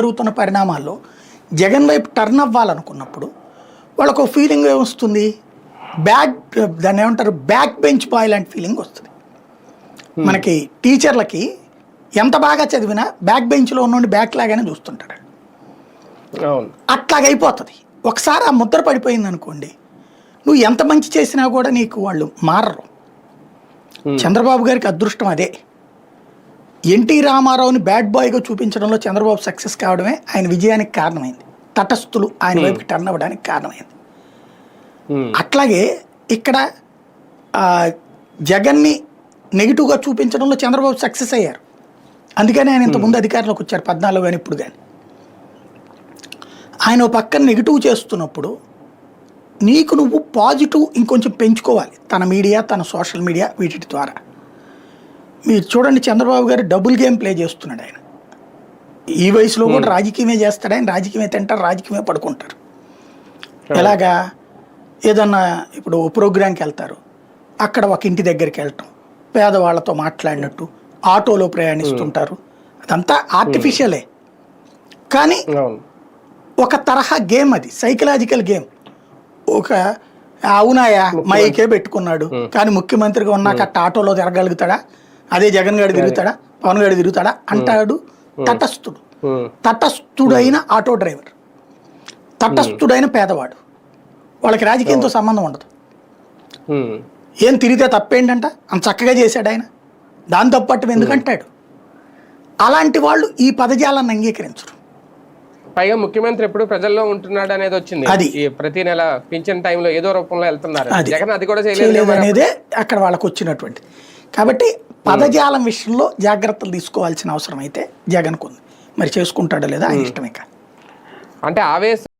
జరుగుతున్న పరిణామాల్లో జగన్ వైపు టర్న్ అవ్వాలనుకున్నప్పుడు వాళ్ళకు ఫీలింగ్ ఏమొస్తుంది, దాన్ని ఏమంటారు, బ్యాక్ బెంచ్ బాయ్ లాంటి ఫీలింగ్ వస్తుంది. మనకి టీచర్లకి ఎంత బాగా చదివినా బ్యాక్ బెంచ్లో ఉన్నోండి బ్యాక్ లాగానే చూస్తుంటాడు. అట్లాగైపోతుంది. ఒకసారి ఆ ముద్ర పడిపోయింది అనుకోండి, నువ్వు ఎంత మంచి చేసినా కూడా నీకు వాళ్ళు మారరు. చంద్రబాబు గారికి అదృష్టం అదే. ఎన్టీ రామారావుని బ్యాడ్ బాయ్గా చూపించడంలో చంద్రబాబు సక్సెస్ కావడమే ఆయన విజయానికి కారణమైంది. తటస్థులు ఆయన వైపుకి టర్న్ అవ్వడానికి కారణమైంది. అట్లాగే ఇక్కడ జగన్ని నెగిటివ్గా చూపించడంలో చంద్రబాబు సక్సెస్ అయ్యారు. అందుకని ఆయన ఇంతకుముందు అధికారంలోకి వచ్చారు 14 కానీ ఇప్పుడు కానీ. ఆయన పక్కన నెగిటివ్ చేస్తున్నప్పుడు నీకు నువ్వు పాజిటివ్ ఇంకొంచెం పెంచుకోవాలి. తన మీడియా, తన సోషల్ మీడియా, వీటి ద్వారా. మీరు చూడండి, చంద్రబాబు గారు డబుల్ గేమ్ ప్లే చేస్తున్నాడు. ఆయన ఈ వయసులో కూడా రాజకీయమే చేస్తాడు. ఆయన రాజకీయమే తింటారు, రాజకీయమే పడుకుంటారు. ఎలాగా, ఏదన్నా ఇప్పుడు ప్రోగ్రాంకి వెళ్తారు, అక్కడ ఒక ఇంటి దగ్గరికి వెళ్ళటం, పేదవాళ్లతో మాట్లాడినట్టు ఆటోలో ప్రయాణిస్తుంటారు. అదంతా ఆర్టిఫిషియలే, కానీ ఒక తరహా గేమ్ అది, సైకలాజికల్ గేమ్. ఒక అవునాయా మైకే పెట్టుకున్నాడు, కానీ ముఖ్యమంత్రిగా ఉన్నాక ఆటోలో తిరగలుగుతాడా, అదే జగన్ గారు తిరుగుతాడా, పవన్ గారు తిరుగుతాడా అంటాడు. తటస్థుడు, తటస్థుడైన ఆటో డ్రైవర్, తటస్థుడైన పేదవాడు, వాళ్ళకి రాజకీయంతో సంబంధం ఉండదు. ఏం తిరిగితే తప్పేంటంట, అంత చక్కగా చేశాడు ఆయన, దాని తప్పట్టం ఎందుకంటాడు. అలాంటి వాళ్ళు ఈ పదజాలాన్ని అంగీకరించరు. పైగా ముఖ్యమంత్రి ఎప్పుడు ప్రజల్లో ఉంటున్నాడు అనేది వచ్చింది. అది ప్రతి నెల పింఛన్ టైంలో ఏదో రూపంలో వెళ్తున్నారు. జగన్ అది కూడా చేయలేదు అనేదే అక్కడ వాళ్ళకు వచ్చినటువంటి. కాబట్టి పదజాలం విషయంలో జాగ్రత్తలు తీసుకోవాల్సిన అవసరం అయితే జగన్కు ఉంది. మరి చేసుకుంటాడో లేదా ఆయన ఇష్టమే. అంటే ఆవేశం